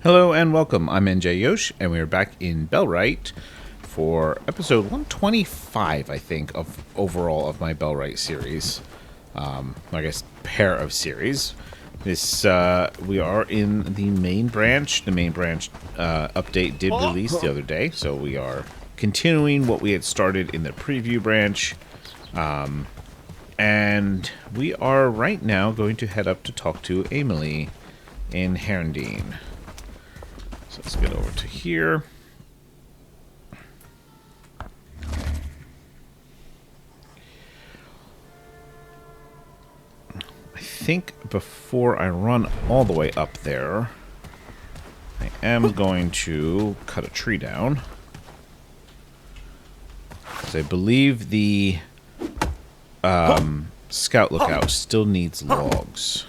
Hello and welcome. I'm NJYosh, and we are back in Bellwright for episode 125, I think, of overall of my Bellwright series. I guess pair of series. This we are in the main branch. The main branch update did release the other day, so we are continuing what we had started in the preview branch. And we are right now going to head up to talk to Emily in Herondine. So let's get over to here. I think before I run all the way up there, I am going to cut a tree down. Because I believe the scout lookout still needs logs.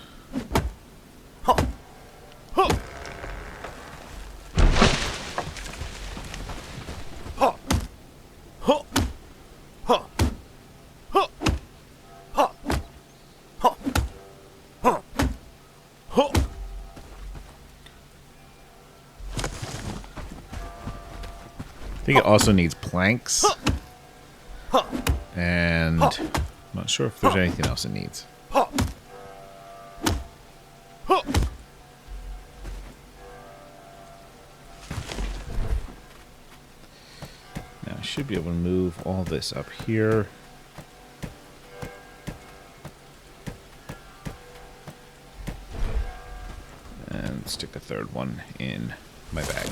I think it also needs planks. And I'm not sure if there's anything else it needs. Now I should be able to move all this up here. And stick a third one in my bag.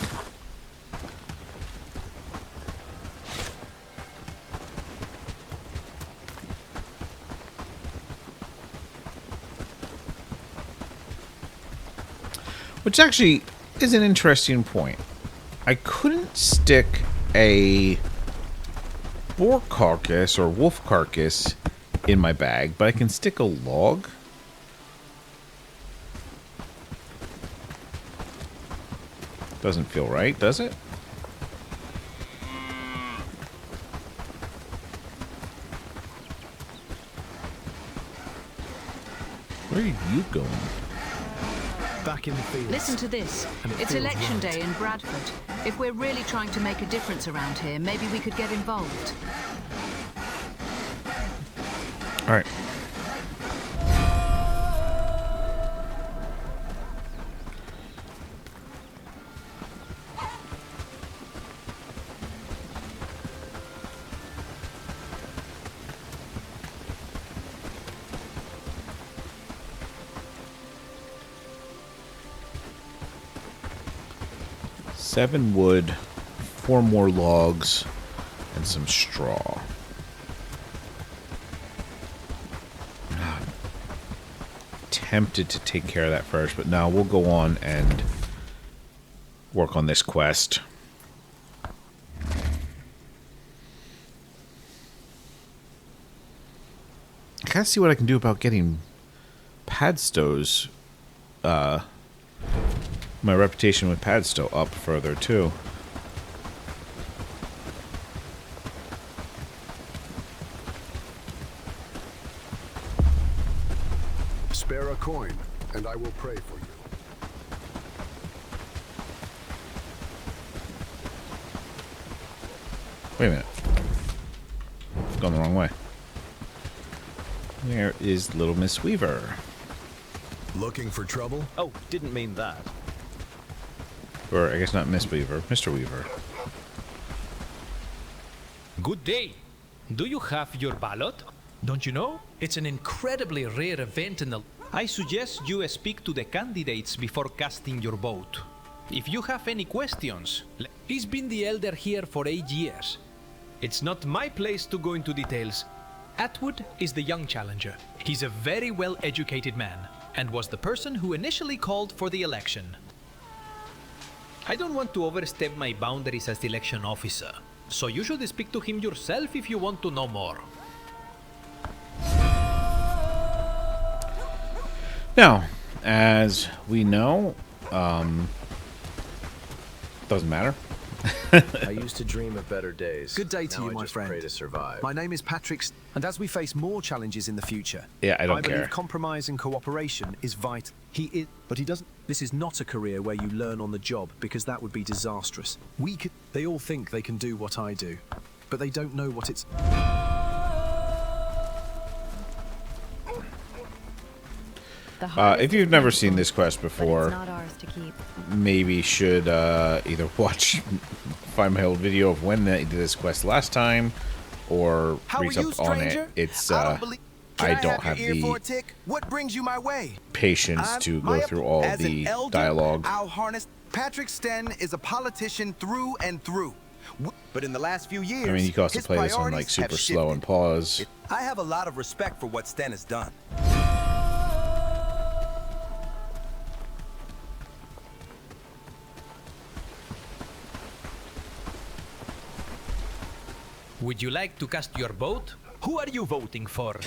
Which actually is an interesting point. I couldn't stick a boar carcass or wolf carcass in my bag, but I can stick a log. Doesn't feel right, does it? Where are you going? Back in the field. Listen to this. It's election day in Bradford. If we're really trying to make a difference around here, maybe we could get involved. All right. Seven wood, 4 more logs, and some straw. Tempted to take care of that first, but no, we'll go on and work on this quest. I gotta see what I can do about getting Padstow's my reputation with Padstow up further too. Spare a coin, and I will pray for you. Wait a minute. I've gone the wrong way. Where is Little Miss Weaver? Looking for trouble? Oh, didn't mean that. Or, I guess not Miss Weaver, Mr. Weaver. Good day. Do you have your ballot? Don't you know? It's an incredibly rare event in the... I suggest you speak to the candidates before casting your vote. If you have any questions... He's been the elder here for 8 years. It's not my place to go into details. Atwood is the young challenger. He's a very well-educated man, and was the person who initially called for the election. I don't want to overstep my boundaries as the election officer, so you should speak to him yourself if you want to know more. Now, as we know, doesn't matter. I used to dream of better days. Good day to Now you, I my just friend. pray to survive. My name is Patrick, and as we face more challenges in the future, Yeah, I don't believe care. compromise and cooperation is vital. But he doesn't. This is not a career where you learn on the job, because that would be disastrous. They all think they can do what I do, but they don't know what it's. If you've never seen this quest But it's before, not ours to keep. maybe should either find my old video of when they did this quest last time, or read up on it. It's I don't have the What brings you my way? patience to go through all As the an elder, dialogue. I'll harness. Patrick Sten is a politician through and through. But in the last few years, I mean, you can also his play this on like priorities super have slow and shifted. pause. I have a lot of respect for what Sten has done. Would you like to cast your vote? Who are you voting for?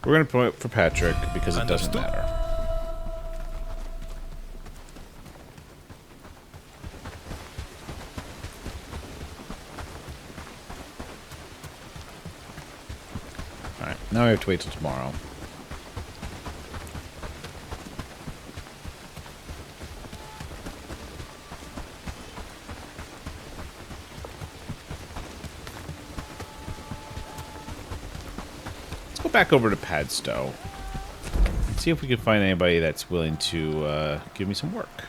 We're gonna vote for Patrick because it doesn't Understood. matter. Alright, now we have to wait till tomorrow. Let's go back over to Padstow and see if we can find anybody that's willing to give me some work.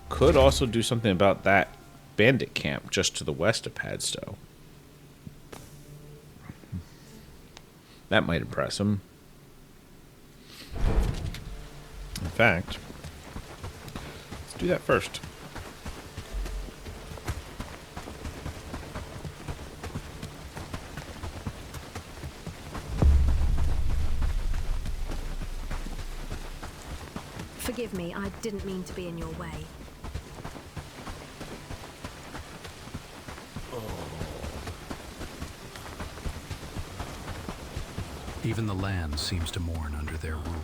Could also do something about that bandit camp just to the west of Padstow. That might impress him. In fact, let's do that first. Forgive me, I didn't mean to be in your way. Even the land seems to mourn under their rule.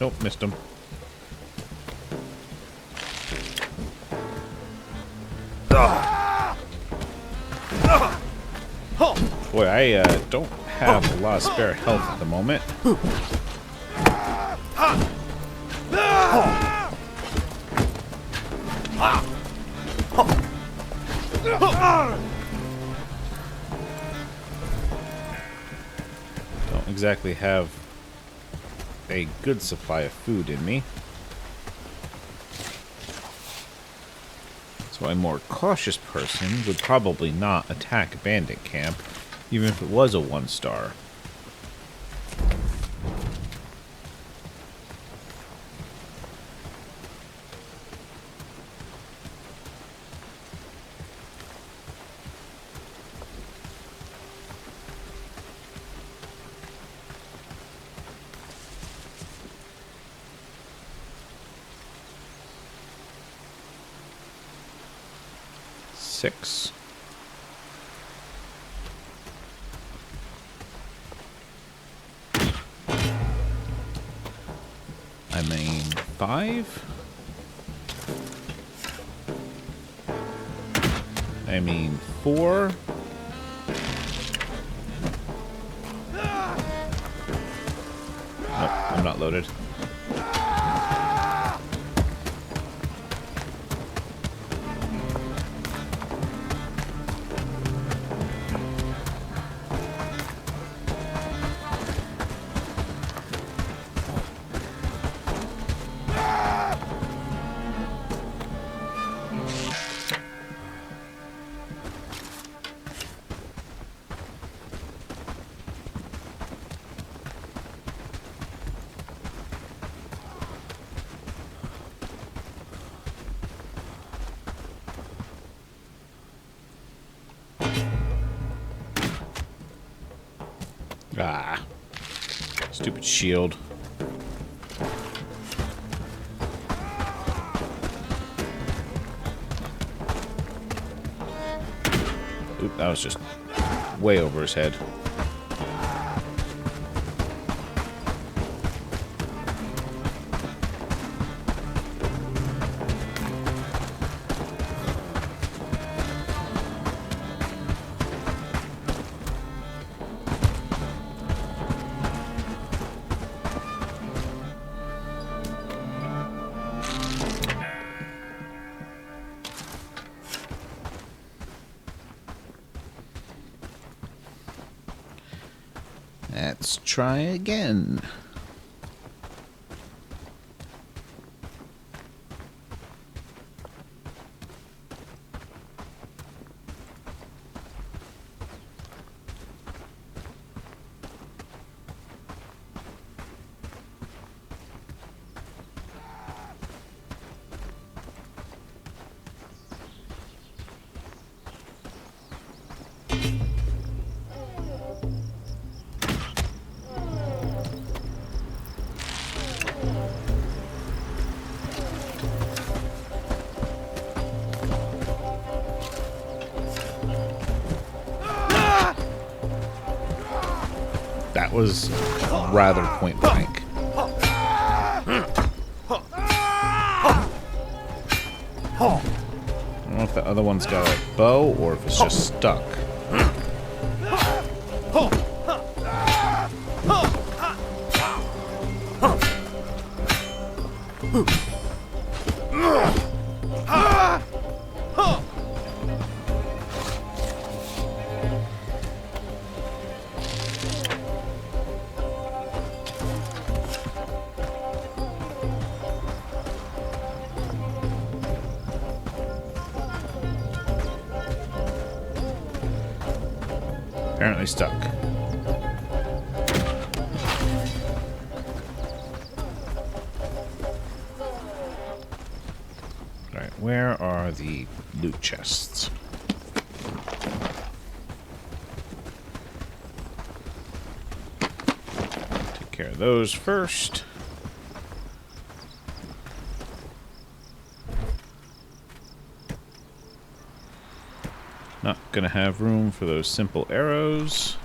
Nope, missed him. Boy, I don't have a lot of spare health at the moment. Don't exactly have a good supply of food in me. So a more cautious person would probably not attack a bandit camp, even if it was a 1-star. Six. I mean, 5. I mean, 4. Nope, I'm not loaded. Ah. Stupid shield. Oop, that was just way over his head. Let's try again. That was rather point blank. I don't know if the other one's got a bow or if it's just stuck. Apparently stuck. Alright, where are the loot chests? Take care of those first. Not gonna have room for those simple arrows.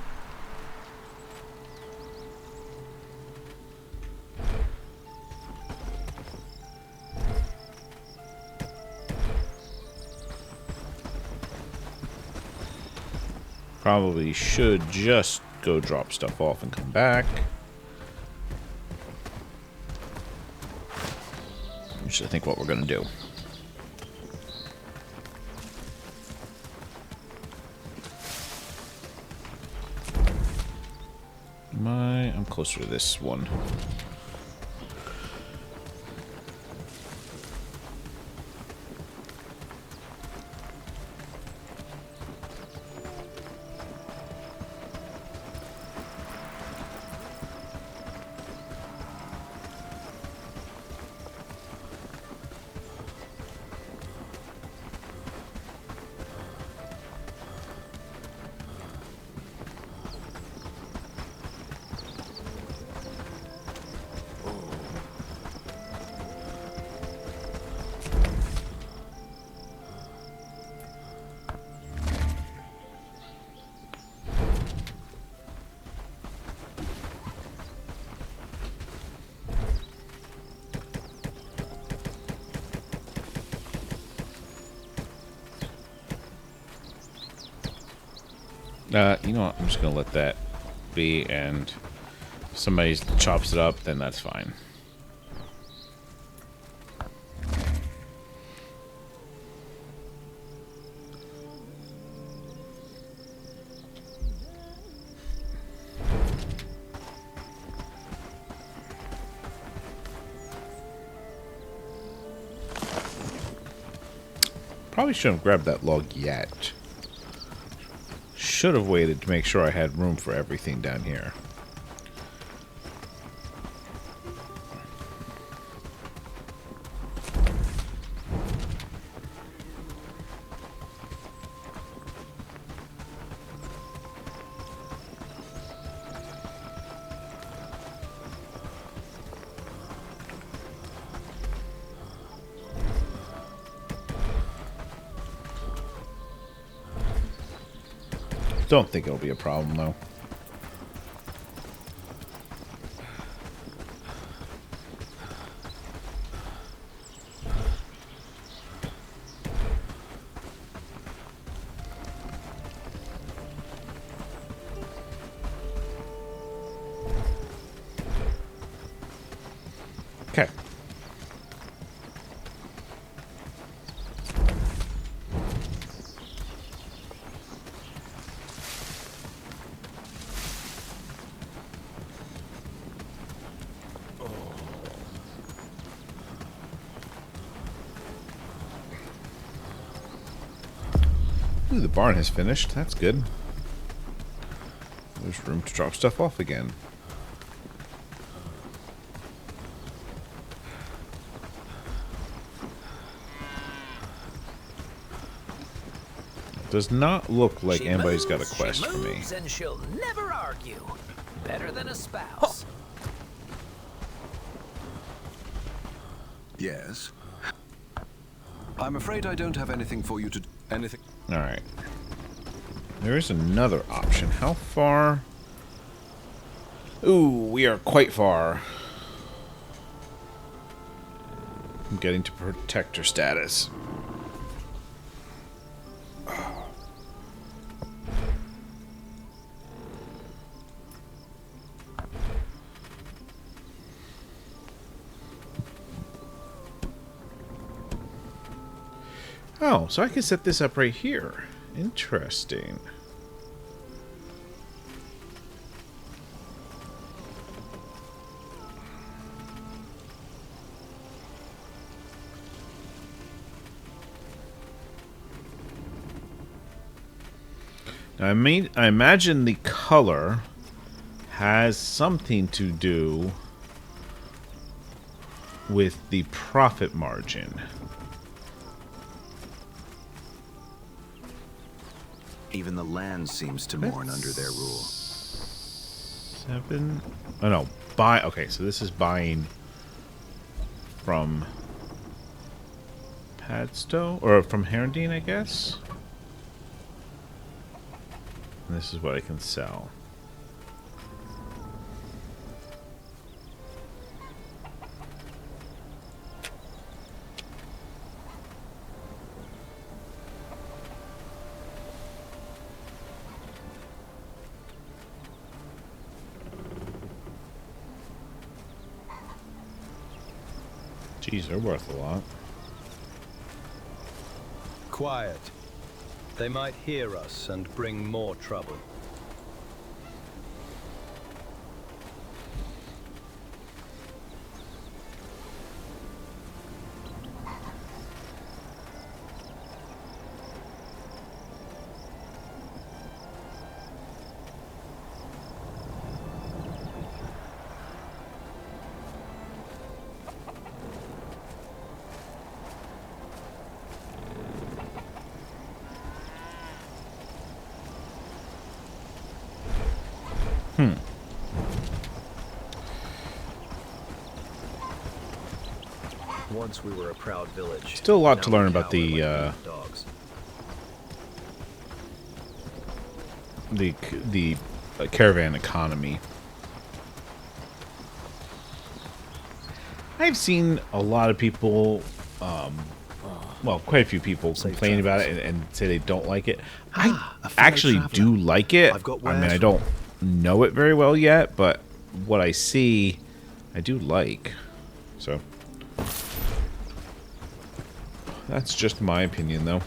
Probably should just go drop stuff off and come back. Which is, I think, what we're gonna do. I'm closer to this one. You know what? I'm just gonna let that be, and if somebody chops it up, then that's fine. Probably shouldn't have grabbed that log yet. Should have waited to make sure I had room for everything down here. Don't think it'll be a problem, though. Okay. Ooh, the barn has finished. That's good. There's room to drop stuff off again. Does not look like anybody's got a quest for me. And she'll never argue. Better than a spouse. Yes. I'm afraid I don't have anything for you to... Anything... Alright. There is another option. How far? Ooh, we are quite far. I'm getting to protector status. Oh, so I can set this up right here. Interesting. Now, I imagine the color has something to do with the profit margin. Even the land seems to mourn under their rule. 7. Oh no, buy. Okay, so this is buying from Padstow or from Herondine, I guess. And this is what I can sell. Geez, they're worth a lot. Quiet. They might hear us and bring more trouble. Once we were a proud village. Still a lot to learn about the caravan economy. I've seen a lot of people, well, quite a few people complain about it and say they don't like it. I actually do like it. I mean, I don't know it very well yet, but what I see, I do like. So that's just my opinion, though.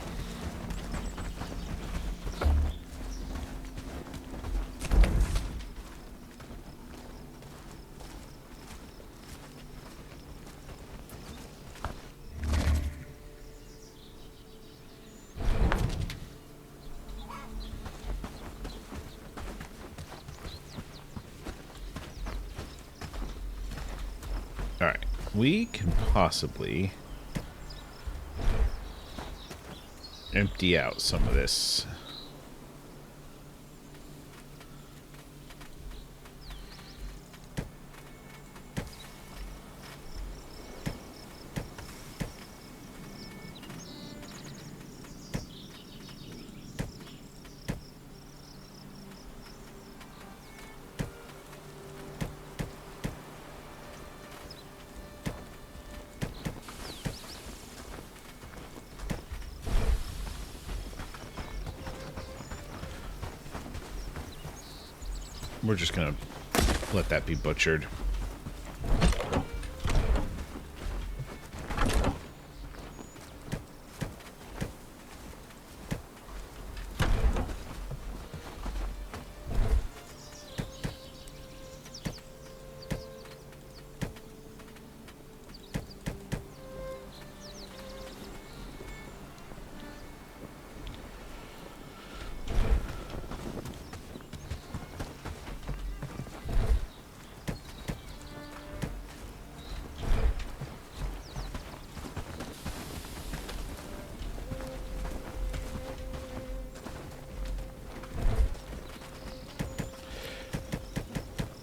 Alright, we can possibly empty out some of this. we're just gonna let that be butchered.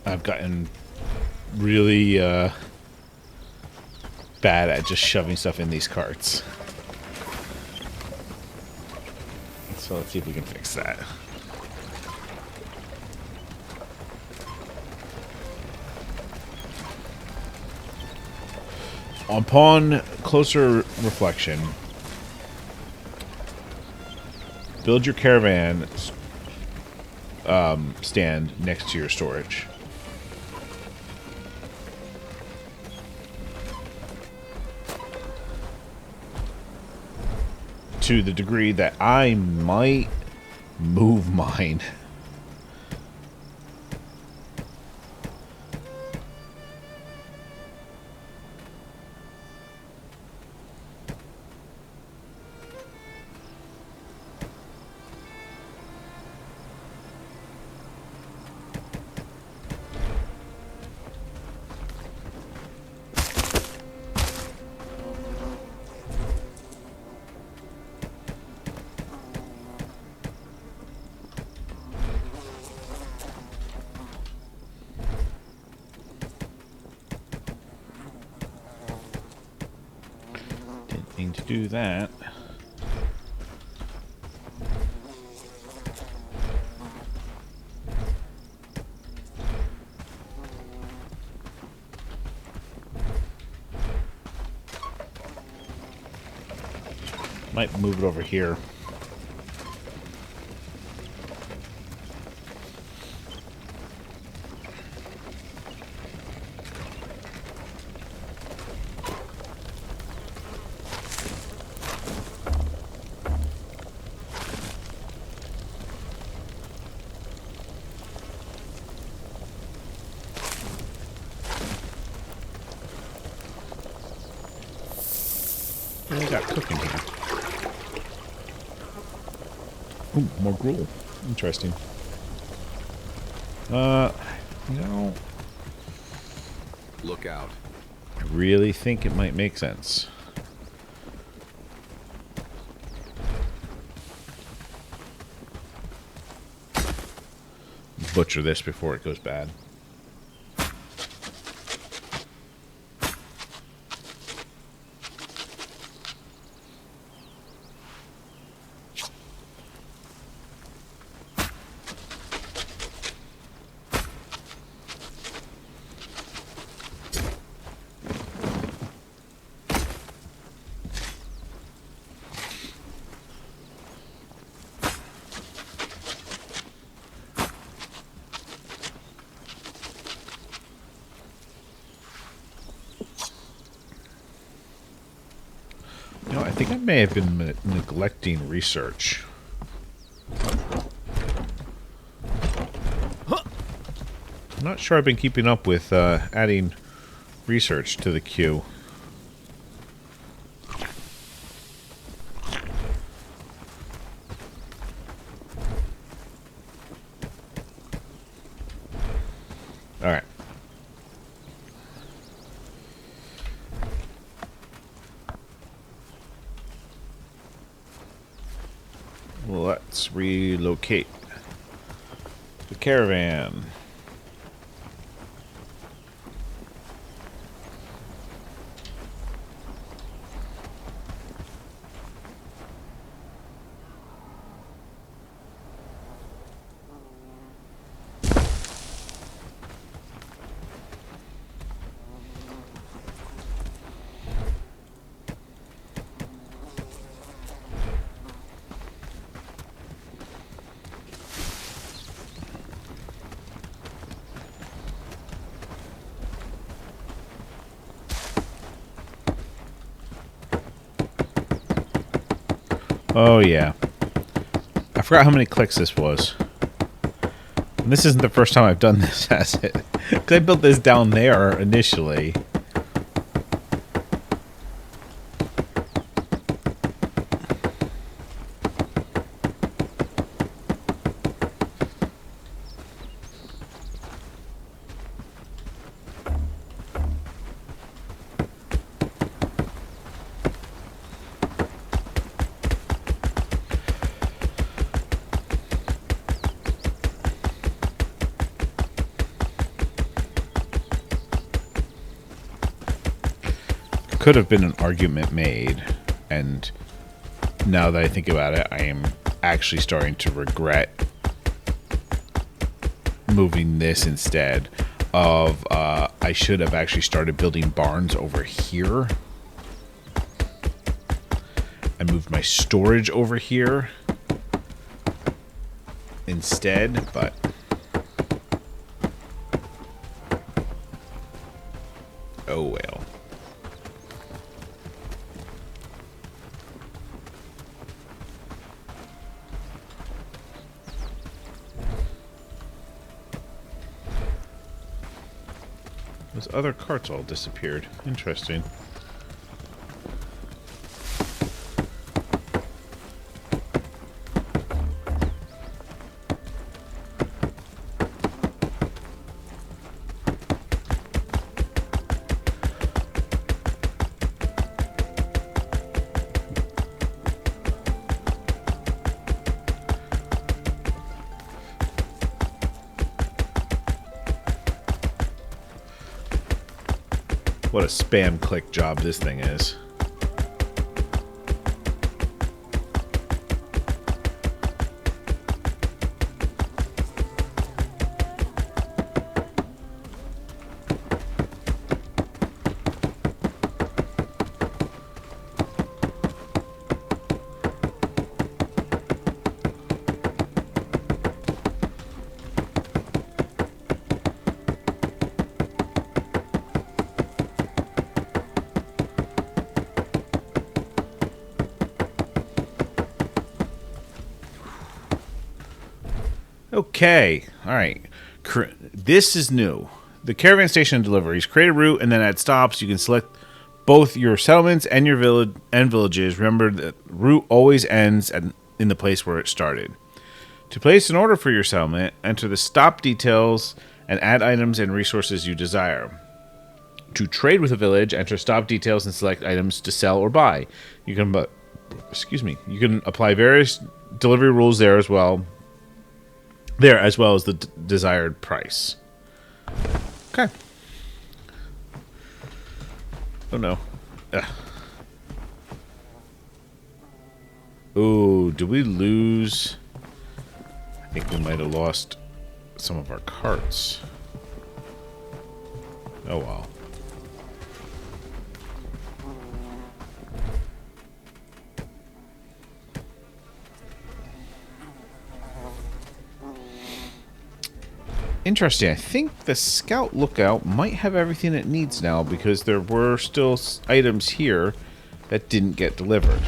I've gotten really bad at just shoving stuff in these carts. So let's see if we can fix that. Upon closer reflection, build your caravan stand next to your storage. To the degree that I might move mine. To do that. Might move it over here. What do we got cooking here? Ooh, more gruel. Interesting. You know, Look out. I really think it might make sense. Butcher this before it goes bad. I think I may have been neglecting research. I'm not sure I've been keeping up with adding research to the queue. All right. Let's relocate the caravan. Oh, yeah. I forgot how many clicks this was. And this isn't the first time I've done this, has it? Because I built this down there initially. Could have been an argument made, and now that I think about it, I am actually starting to regret moving this instead of I should have actually started building barns over here. I moved my storage over here instead, but oh well. Those other carts all disappeared. Interesting. What a spam click job this thing is. Okay, alright. This is new. The caravan station deliveries. Create a route, and then at stops, you can select both your settlements and your villages. Remember that route always ends in the place where it started. To place an order for your settlement, enter the stop details and add items and resources you desire. To trade with a village, enter stop details and select items to sell or buy. You can apply various delivery rules there as well. As well as the desired price. Okay. Oh no. Ugh. Ooh, did we lose? I think we might have lost some of our carts. Oh well. Interesting. I think the Scout Lookout might have everything it needs now because there were still items here that didn't get delivered.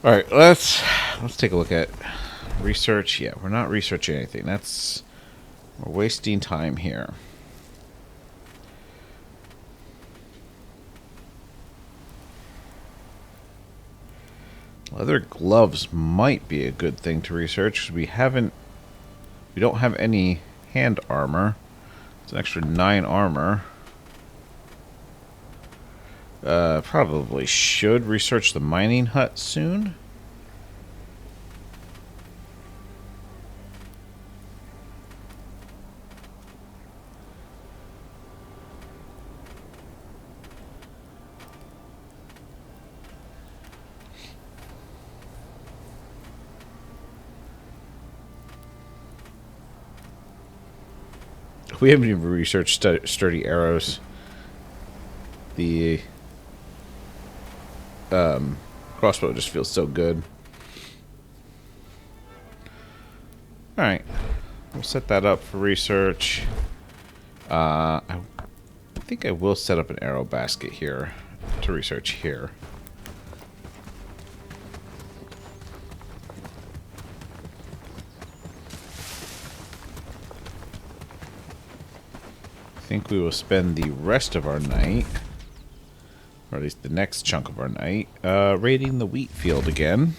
All right, let's take a look at research. Yeah, we're not researching anything. We're wasting time here. Leather gloves might be a good thing to research. We don't have any hand armor. It's an extra 9 armor. Probably should research the mining hut soon. We haven't even researched sturdy arrows. The crossbow just feels so good. Alright. We'll set that up for research. I think I will set up an arrow basket here to research here. I think we will spend the rest of our night, or at least the next chunk of our night, raiding the wheat field again.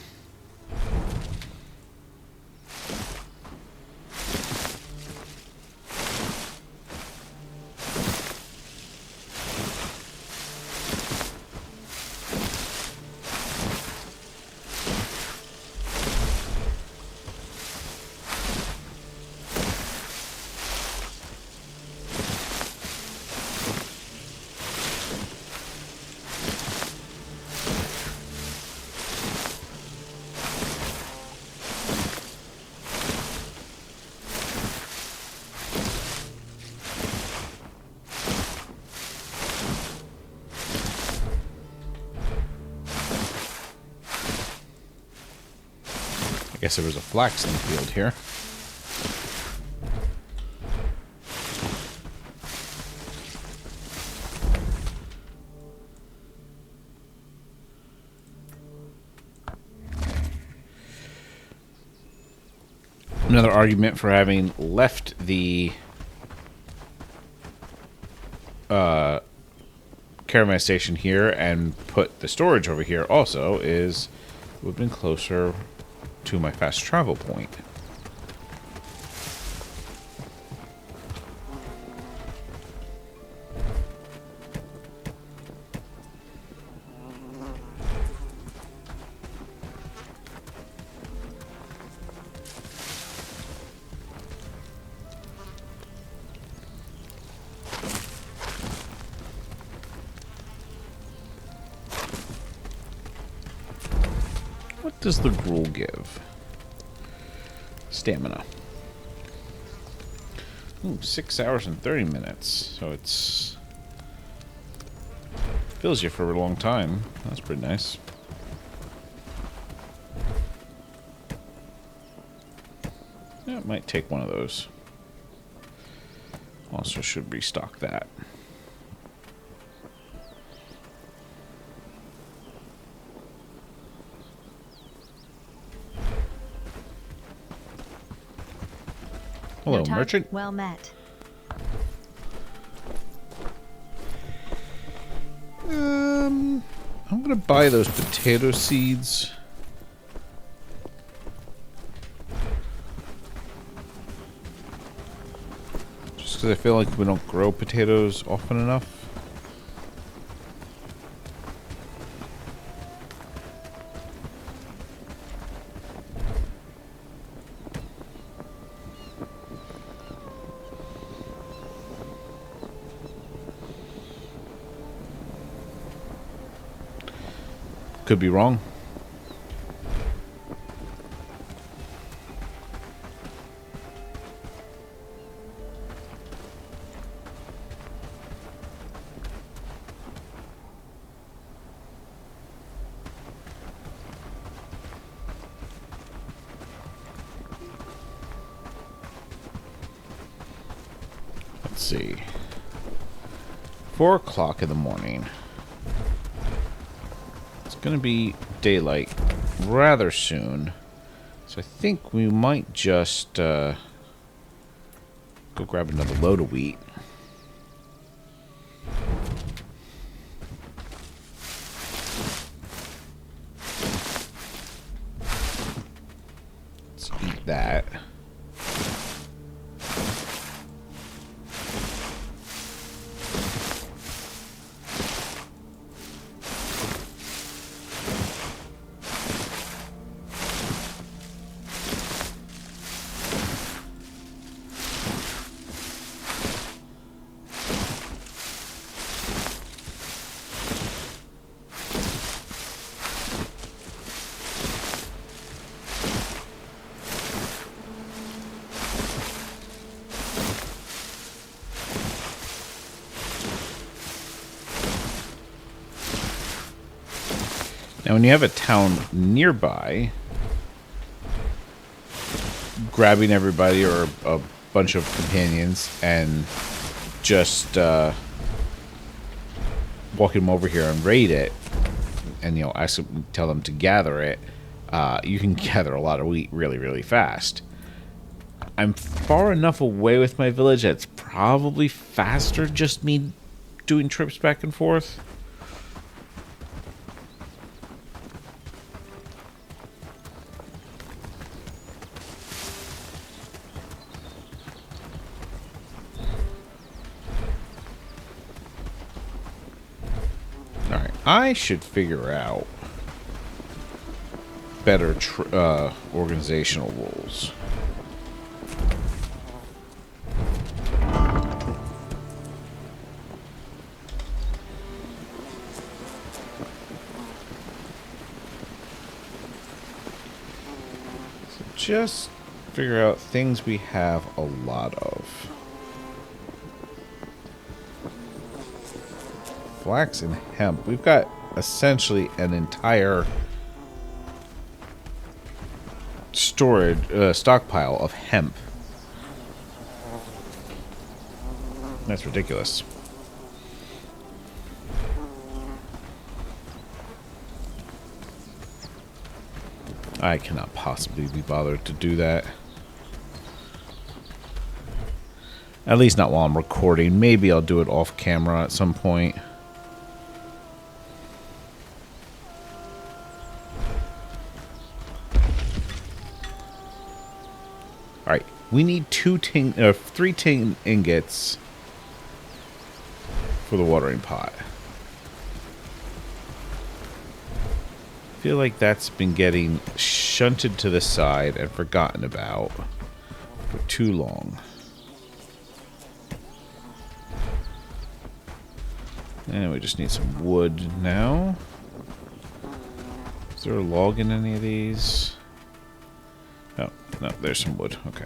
I guess there was a flax in the field here. Another argument for having left the caravan station here and put the storage over here also is we've been closer to my fast travel point. What does the gruel give? Stamina. Ooh, 6 hours and 30 minutes. So it's fills you for a long time. That's pretty nice. Yeah, it might take one of those. Also should restock that. Hello, No time. merchant. Well met. I'm gonna buy those potato seeds. Just because I feel like we don't grow potatoes often enough. Could be wrong. Let's see. 4 o'clock in the morning. Gonna be daylight rather soon, so I think we might just go grab another load of wheat. Let's eat that. Now, when you have a town nearby, grabbing everybody or a bunch of companions and just walking them over here and raid it, and ask them, tell them to gather it, you can gather a lot of wheat really, really fast. I'm far enough away with my village that it's probably faster just me doing trips back and forth. Alright, I should figure out better organizational rules. Just figure out things we have a lot of. Flax and hemp. We've got essentially an entire stockpile of hemp. That's ridiculous. I cannot possibly be bothered to do that. At least not while I'm recording. Maybe I'll do it off camera at some point. Alright, we need 3 tin ingots for the watering pot. I feel like that's been getting shunted to the side and forgotten about for too long. And we just need some wood now. Is there a log in any of these? Oh, no, there's some wood. Okay.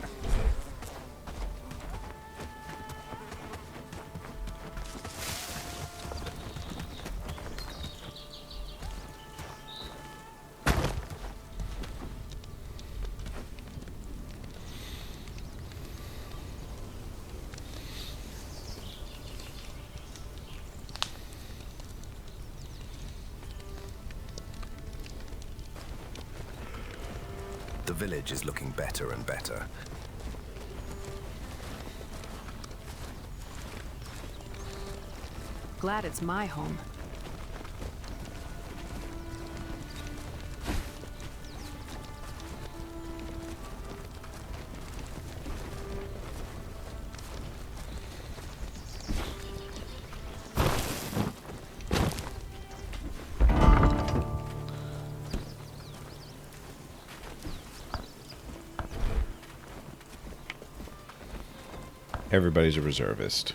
The village is looking better and better. Glad it's my home. Everybody's a reservist.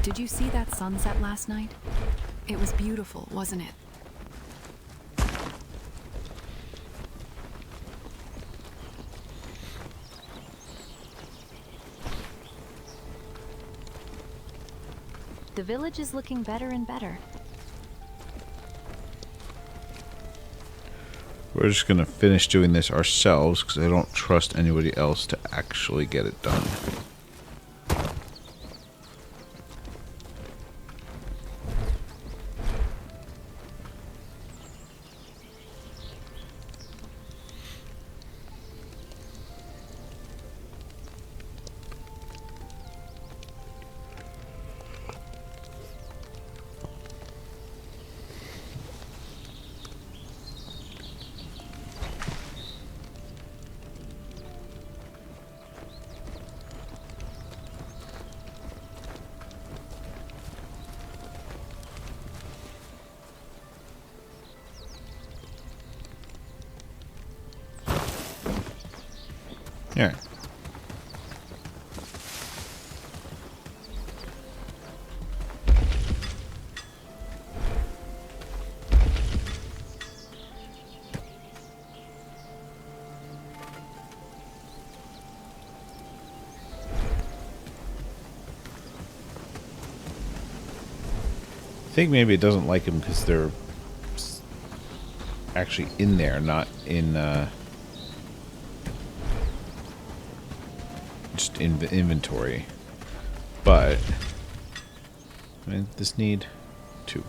Did you see that sunset last night? It was beautiful, wasn't it? The village is looking better and better. We're just going to finish doing this ourselves because I don't trust anybody else to actually get it done. Yeah. I think maybe it doesn't like them because they're actually in there, not in just in the inventory. But I mean, this need 2.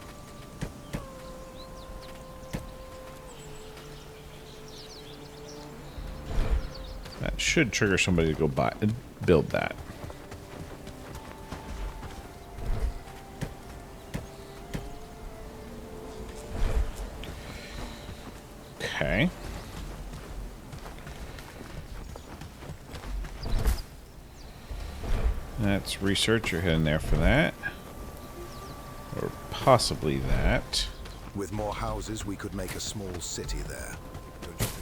That should trigger somebody to go buy and build that. Okay. That's research. You're heading there for that. Or possibly that. With more houses, we could make a small city there. Don't you think?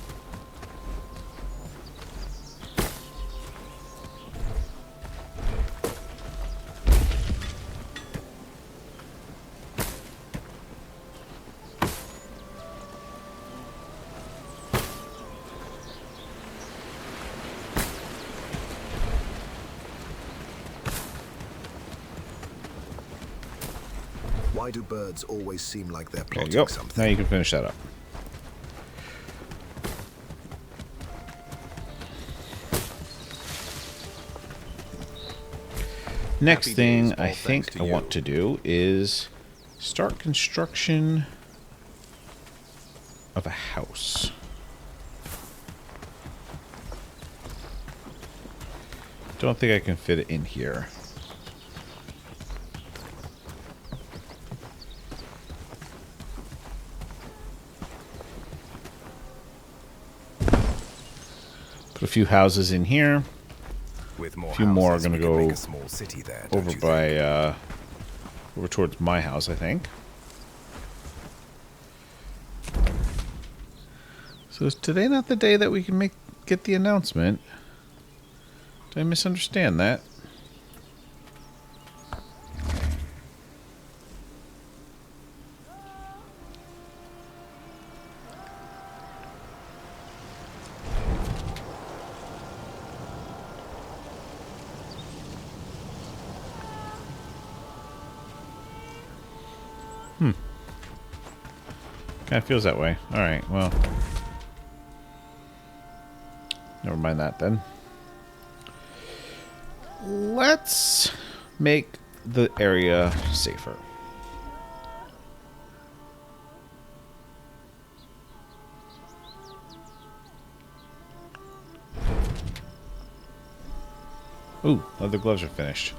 Why do birds always seem like they're There you plotting go. something? Now you can finish that up. Next thing I think I want to do is start construction of a house. Don't think I can fit it in here. Put a few houses in here. With more a few more are houses, going to we could go make a small city there, don't over you by over towards my house, I think. So is today not the day that we can get the announcement? Did I misunderstand that? Kind of feels that way. Alright, well. Never mind that then. Let's make the area safer. Ooh, leather gloves are finished.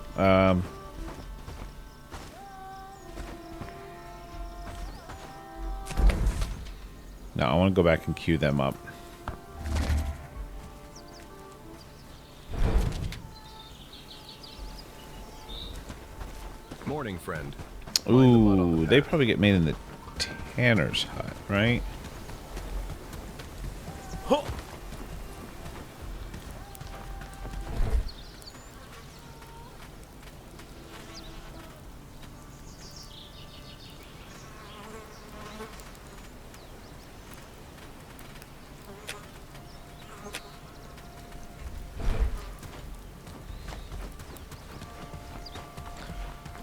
No, I want to go back and queue them up. Morning, friend. Ooh, they probably get made in the tanner's hut, right?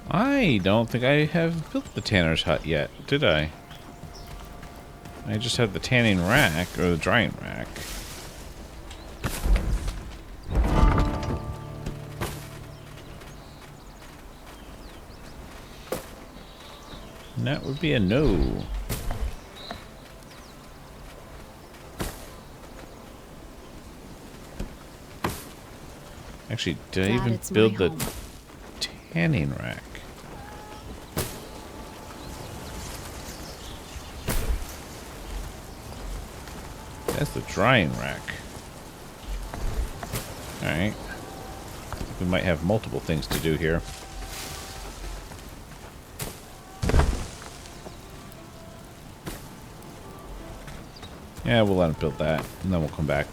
I don't think I have built the tanner's hut yet, did I? I just have the tanning rack, or the drying rack. And that would be a no. Actually, did I even build the tanning rack? That's the drying rack. Alright. We might have multiple things to do here. Yeah, we'll let him build that, and then we'll come back.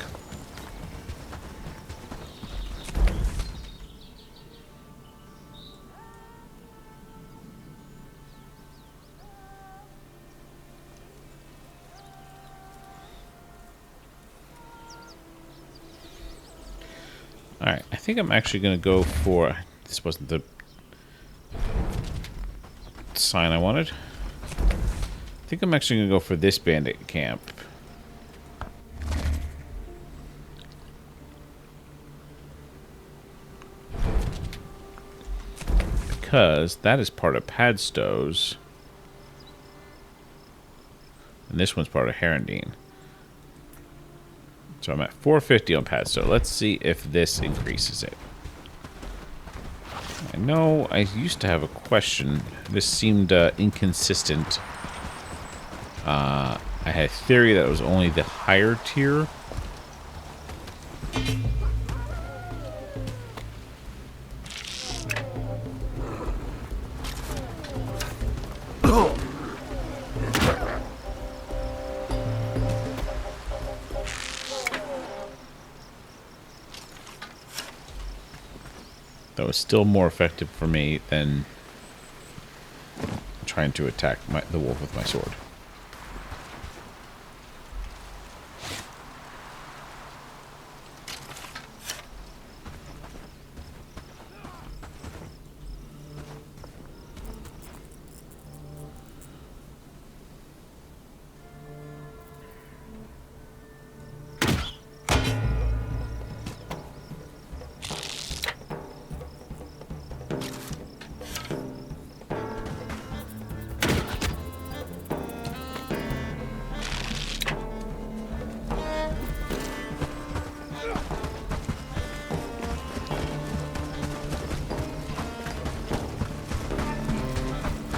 Alright, I think I'm actually going to go for... This wasn't the sign I wanted. I think I'm actually going to go for this bandit camp. because that is part of Padstow's. And this one's part of Herondine. So I'm at 450 on Padstow. Let's see if this increases it. I know I used to have a question. This seemed inconsistent. I had a theory that it was only the higher tier. That was still more effective for me than trying to attack the wolf with my sword.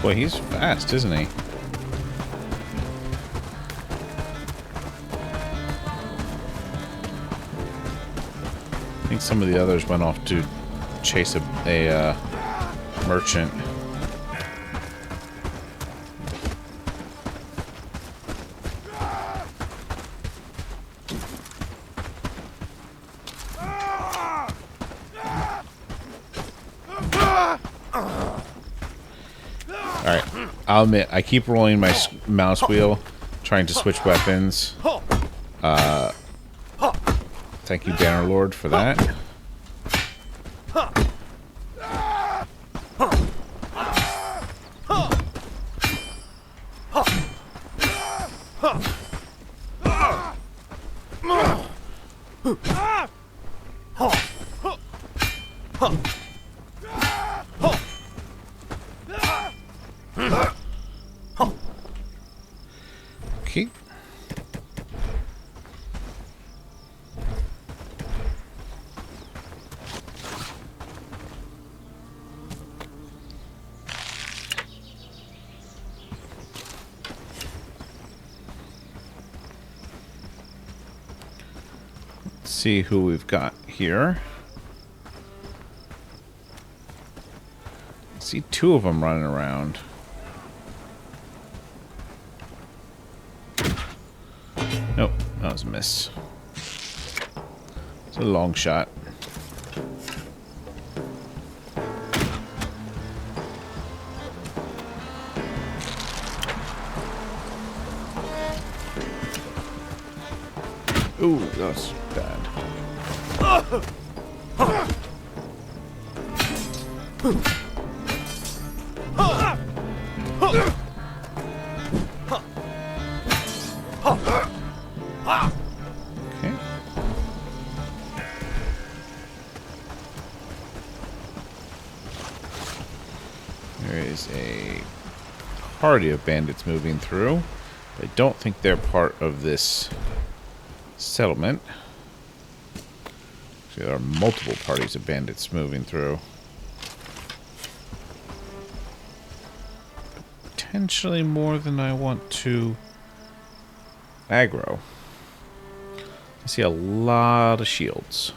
Boy, he's fast, isn't he? I think some of the others went off to chase a merchant. Alright, I'll admit, I keep rolling my mouse wheel, trying to switch weapons. Thank you, Bannerlord, for that. Okay. Let's see who we've got here. I see two of them running around. Nope, that was a miss. It's a long shot. Ooh, that's bad. Okay. There is a party of bandits moving through. I don't think they're part of this settlement. Actually, there are multiple parties of bandits moving through. Potentially more than I want to aggro. I see a lot of shields.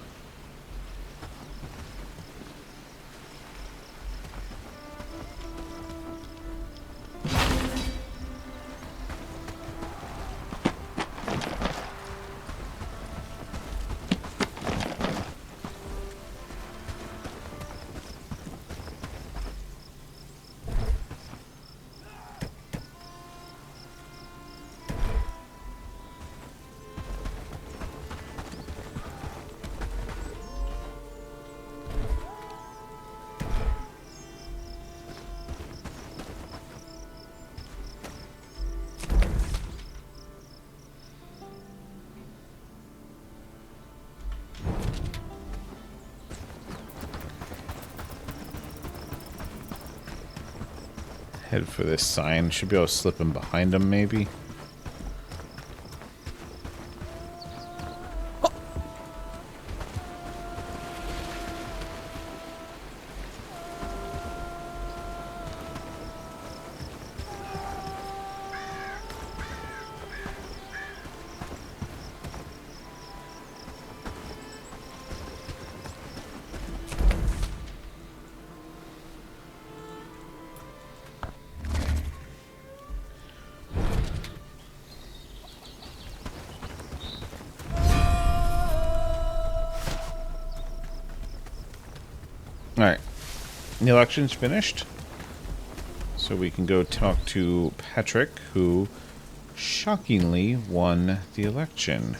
Head for this sign. Should be able to slip in behind him, maybe. Alright. The election's finished. So we can go talk to Patrick, who shockingly won the election.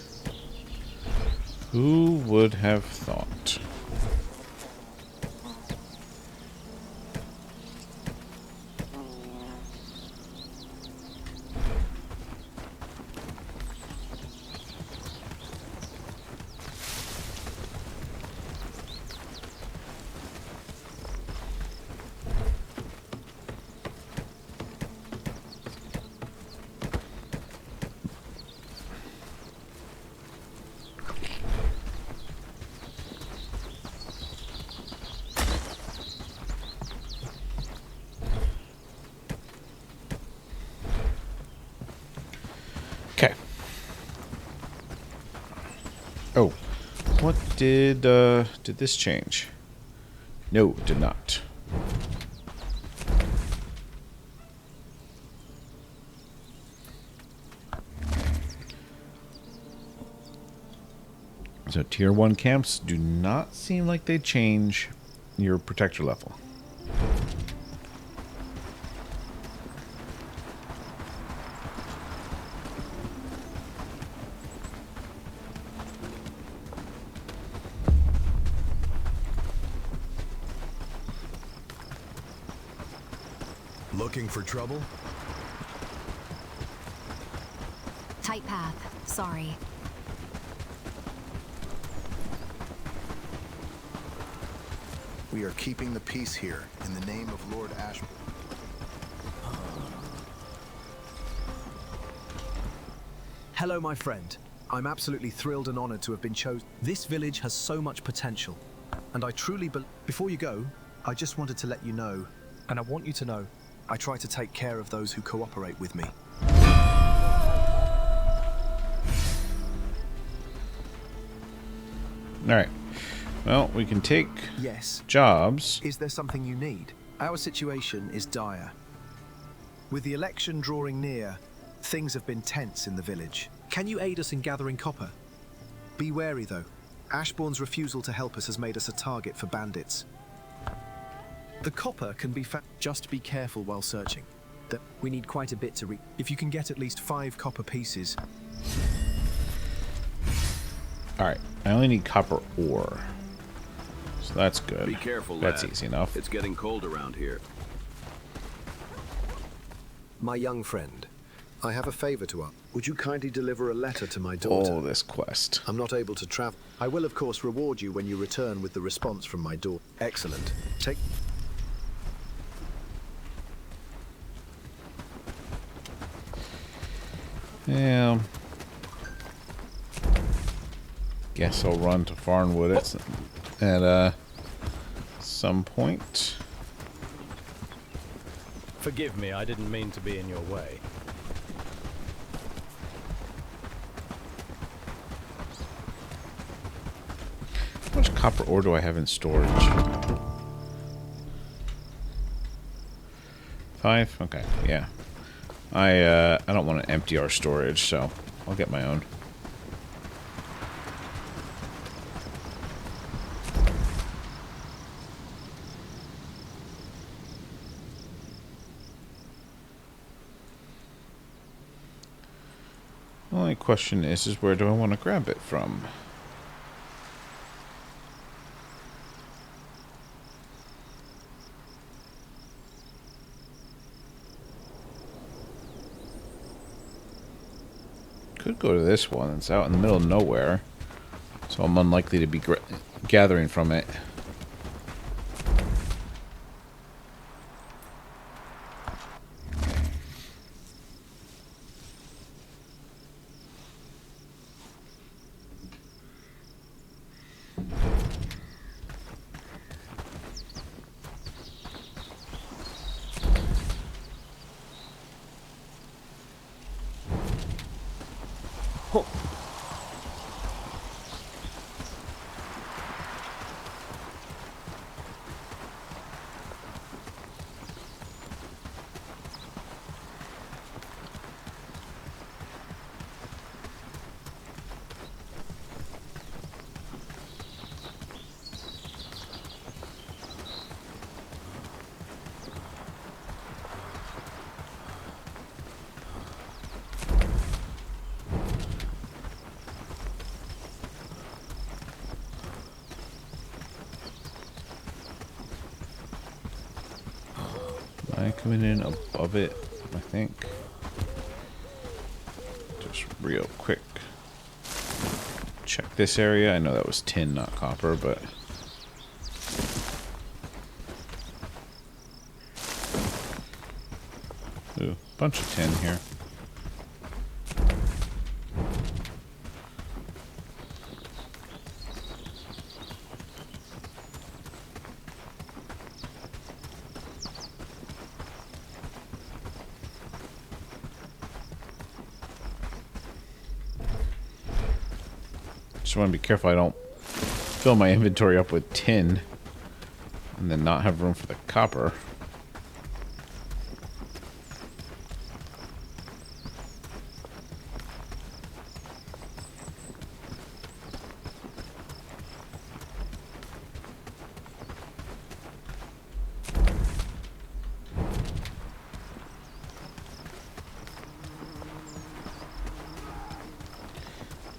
Who would have thought? Okay. Oh, what did this change? No, it did not. So tier 1 camps do not seem like they change your protector level. Looking for trouble? Tight path. Sorry. We are keeping the peace here in the name of Lord Ashburn. Hello, my friend. I'm absolutely thrilled and honored to have been chosen. This village has so much potential, and I truly believe. Before you go, I just wanted to let you know, and I want you to know, I try to take care of those who cooperate with me. Alright. Well, we can take jobs. Is there something you need? Our situation is dire. With the election drawing near, things have been tense in the village. Can you aid us in gathering copper? Be wary, though. Ashbourne's refusal to help us has made us a target for bandits. The copper can be found. Just be careful while searching. We need quite a bit to reach. If you can get at least 5 copper pieces. Alright, I only need copper ore. So that's good. Be careful, that's lad. easy enough. It's getting cold around here. My young friend, I have a favor to ask. Would you kindly deliver a letter to my daughter? Oh, this quest. I'm not able to travel. I will, of course, reward you when you return with the response from my daughter. Excellent. Take... Yeah. Guess I'll run to Farnwood at some point. Forgive me, I didn't mean to be in your way. How much copper ore do I have in storage? 5? Okay, yeah. I don't want to empty our storage, so I'll get my own. The only question is where do I want to grab it from? Could go to this one. It's out in the middle of nowhere, so I'm unlikely to be gathering from it. I coming in above it? I think. Just real quick. Check this area. I know that was tin, not copper, but... Ooh, bunch of tin here. Just want to be careful I don't fill my inventory up with tin and then not have room for the copper.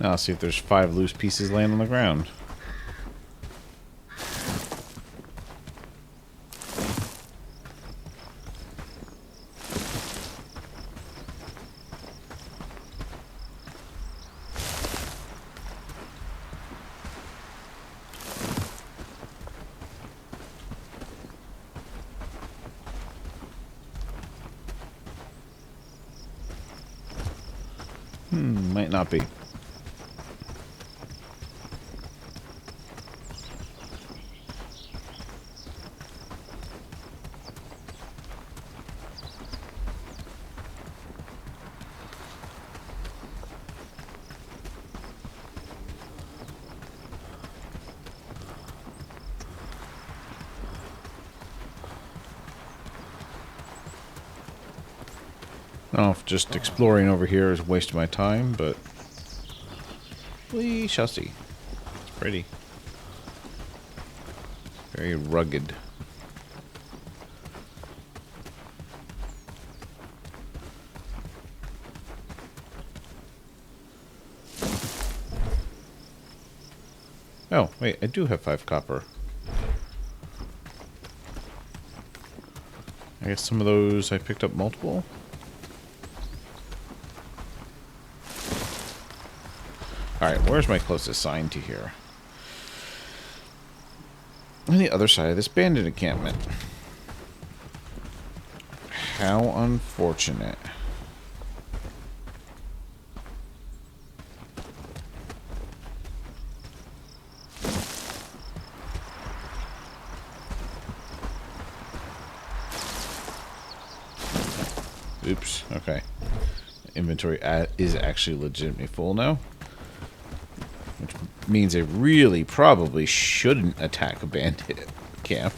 Now, let's see if there's 5 loose pieces laying on the ground. Might not be. I don't know if just exploring over here is a waste of my time, but we shall see. It's pretty. Very rugged. Oh, wait, I do have 5 copper. I guess some of those I picked up multiple. Alright, where's my closest sign to here? On the other side of this bandit encampment. How unfortunate. Oops, okay. Inventory is actually legitimately full now. Which means I really probably shouldn't attack a bandit camp.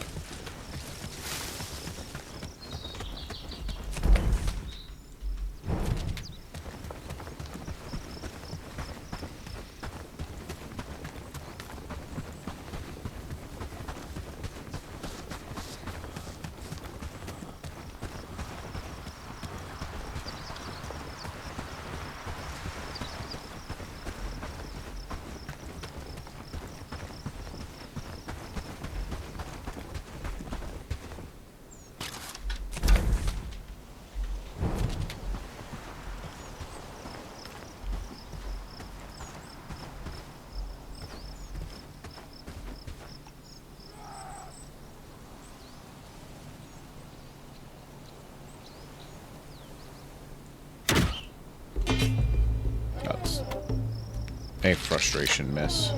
A frustration miss.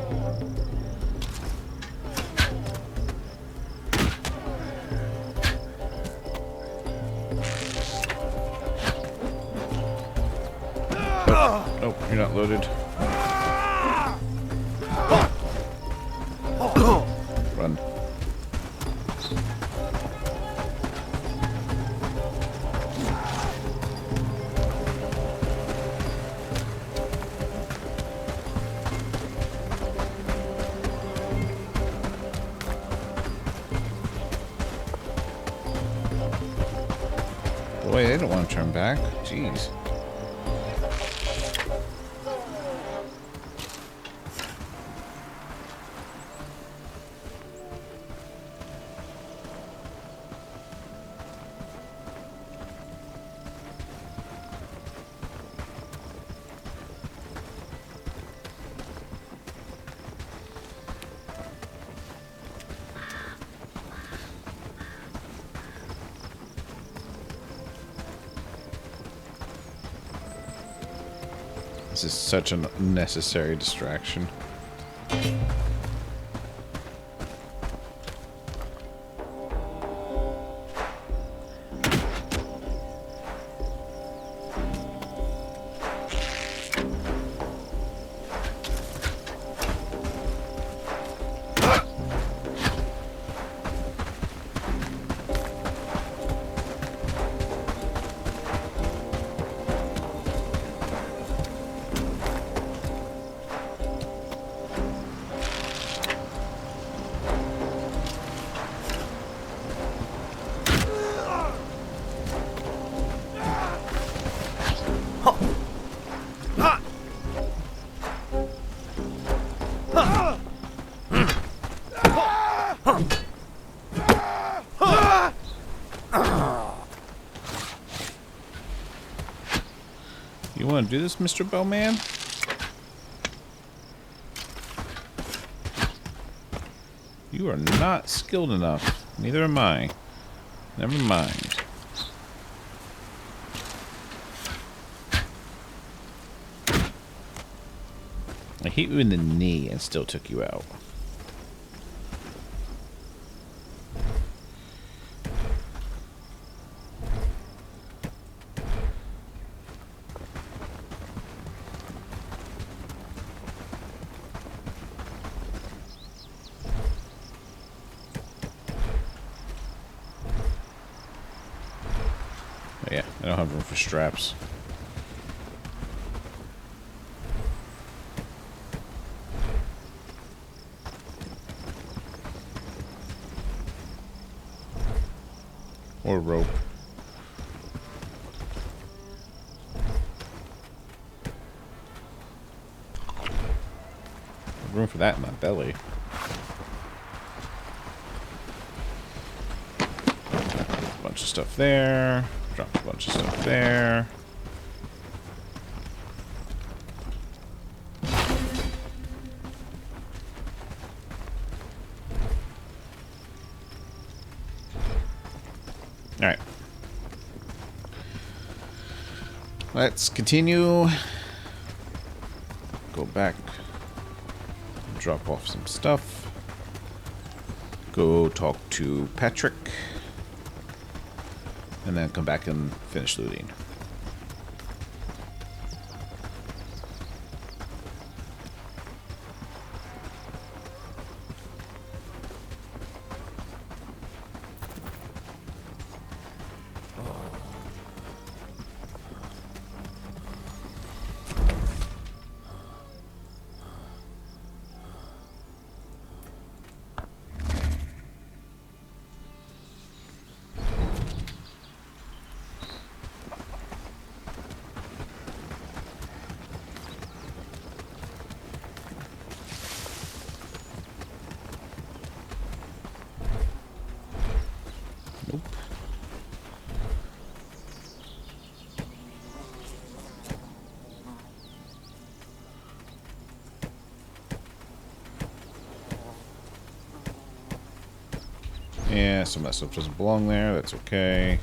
Oh, you're not loaded. Run. Boy, they don't want to turn back. Jeez. is such an unnecessary distraction. You want to do this, Mr. Bellman? You are not skilled enough. Neither am I. Never mind. I hit you in the knee and still took you out. Yeah, I don't have room for straps. Or rope. Room for that in my belly. A bunch of stuff there. Drop a bunch of stuff there. Alright. Let's continue. Go back. Drop off some stuff. Go talk to Patrick. And then come back and finish looting. Yeah, some of that stuff doesn't belong there. That's okay.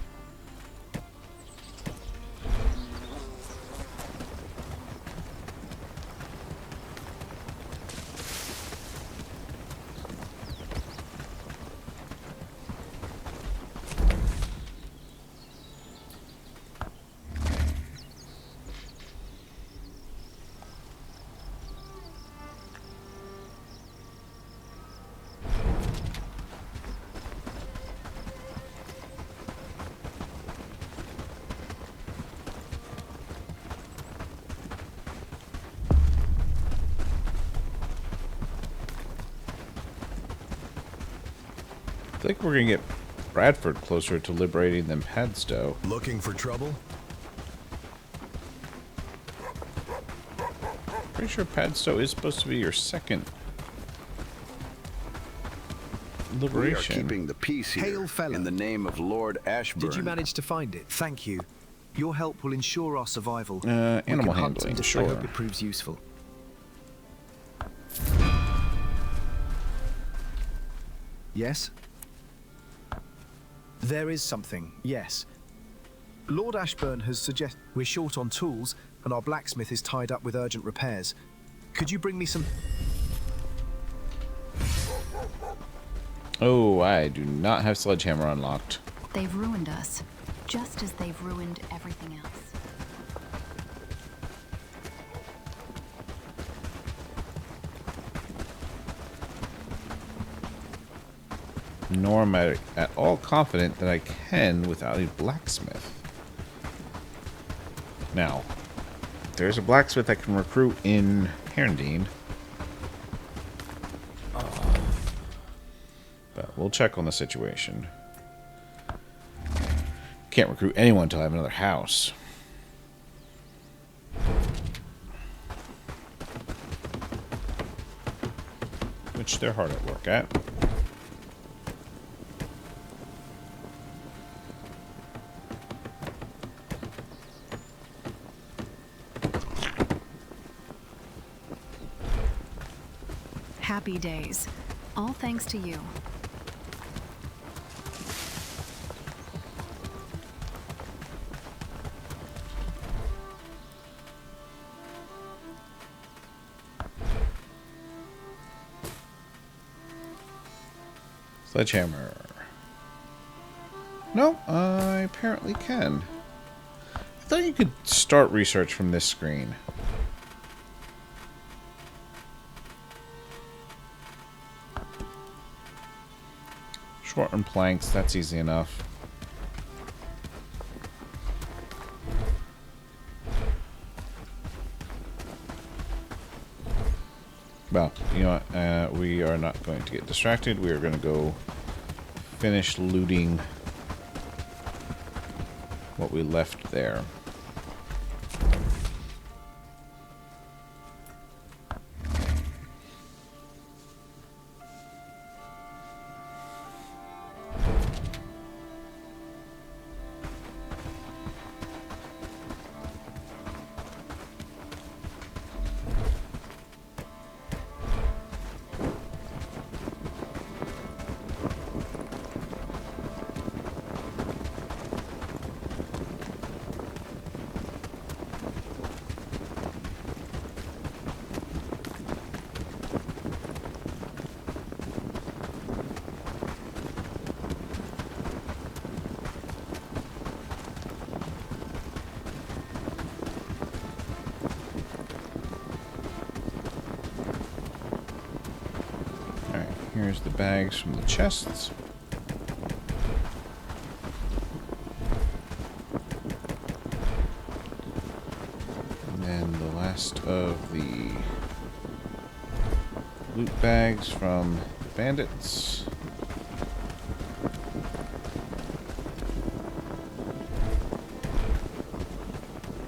I think we're gonna get Bradford closer to liberating than Padstow. Looking for trouble? Pretty sure Padstow is supposed to be your second liberation. We are keeping the peace here. Hail, fella. In the name of Lord Ashburn. Did you manage to find it? Thank you. Your help will ensure our survival. Animal handling, sure. I hope it proves useful. Yes? There is something, yes. Lord Ashburn has suggested we're short on tools, and our blacksmith is tied up with urgent repairs. Could you bring me some... Oh, I do not have Sledgehammer unlocked. They've ruined us, just as they've ruined everything else. Nor am I at all confident that I can without a blacksmith. Now, there's a blacksmith I can recruit in Herndine. But we'll check on the situation. Can't recruit anyone until I have another house. Which they're hard at work at. Happy days. All thanks to you. Sledgehammer. No, I apparently can. I thought you could start research from this screen. Shorten planks, that's easy enough. Well, you know what? We are not going to get distracted. We are going to go finish looting what we left there. Here's the bags from the chests. And then the last of the loot bags from the bandits.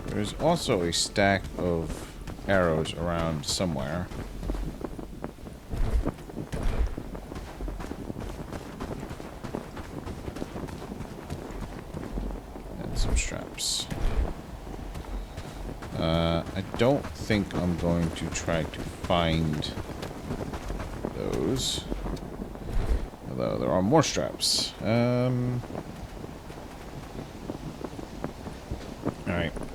There's also a stack of arrows around somewhere. Straps. I don't think I'm going to try to find those. Although there are more straps. Alright,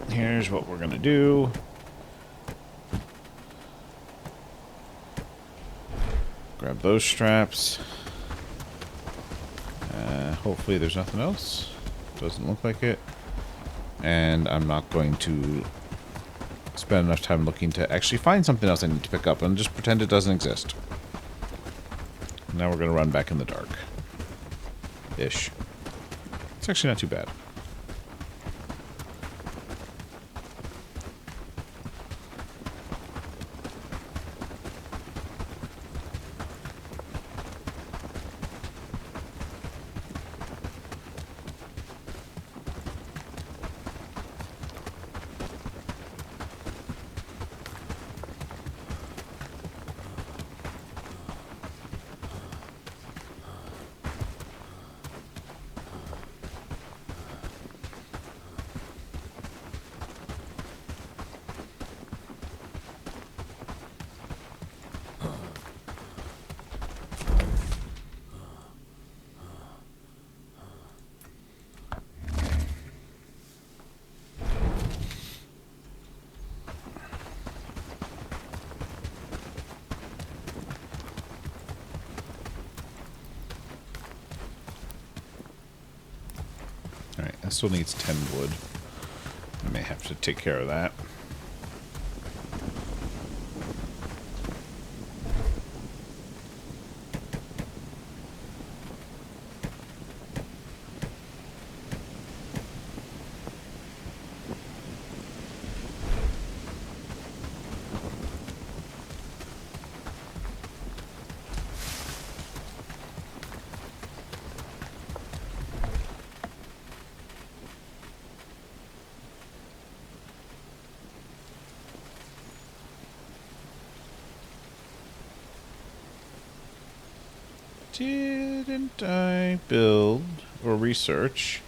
here's what we're gonna do. Grab those straps. Hopefully there's nothing else. Doesn't look like it. And I'm not going to spend enough time looking to actually find something else I need to pick up and just pretend it doesn't exist. Now we're going to run back in the dark. Ish. It's actually not too bad. Alright, that still needs 10 wood. I may have to take care of that. Didn't I build or research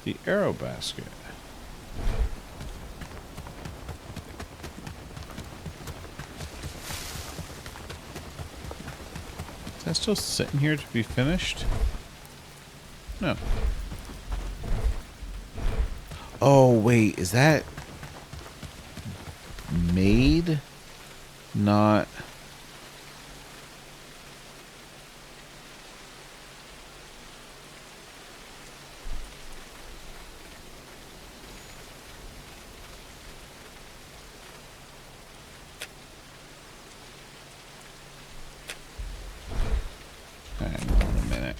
the arrow basket? Is that still sitting here to be finished? No. Oh, wait, is that made? Not... Hang on a minute.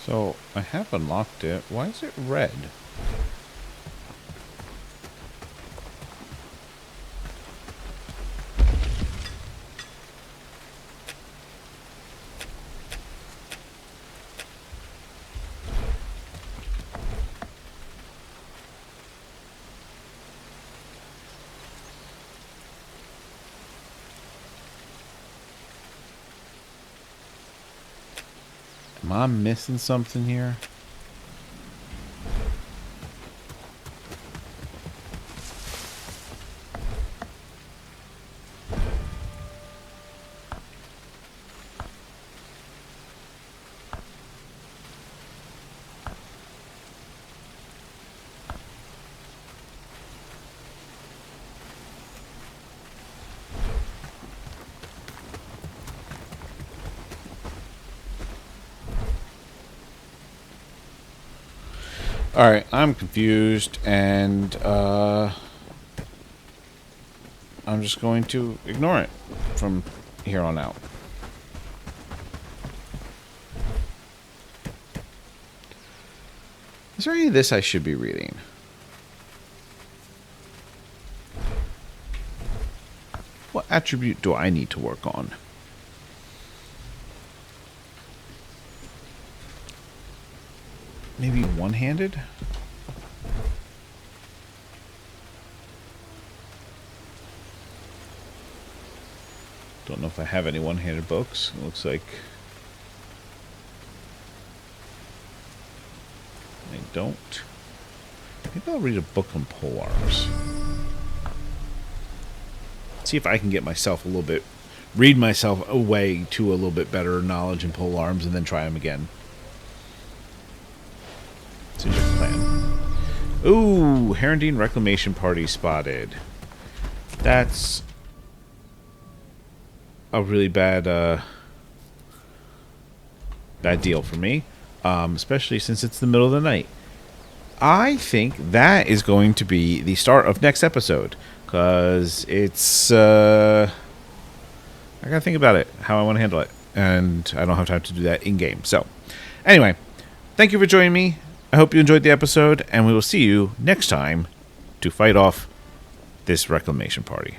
So, I have unlocked it. Why is it red? Am I missing something here? Alright, I'm confused, and I'm just going to ignore it from here on out. Is there any of this I should be reading? What attribute do I need to work on? Maybe one-handed? Don't know if I have any one-handed books. It looks like I don't. Maybe I'll read a book on polearms. See if I can get myself a little bit, read myself away to a little bit better knowledge in polearms and then try them again. Seems like a plan. Ooh, Herondine Reclamation Party spotted. That's a really bad deal for me, especially since it's the middle of the night. I think that is going to be the start of next episode, because it's I gotta think about it, how I want to handle it, and I don't have time to do that in game. So anyway, thank you for joining me. I hope you enjoyed the episode, and we will see you next time to fight off this reclamation party.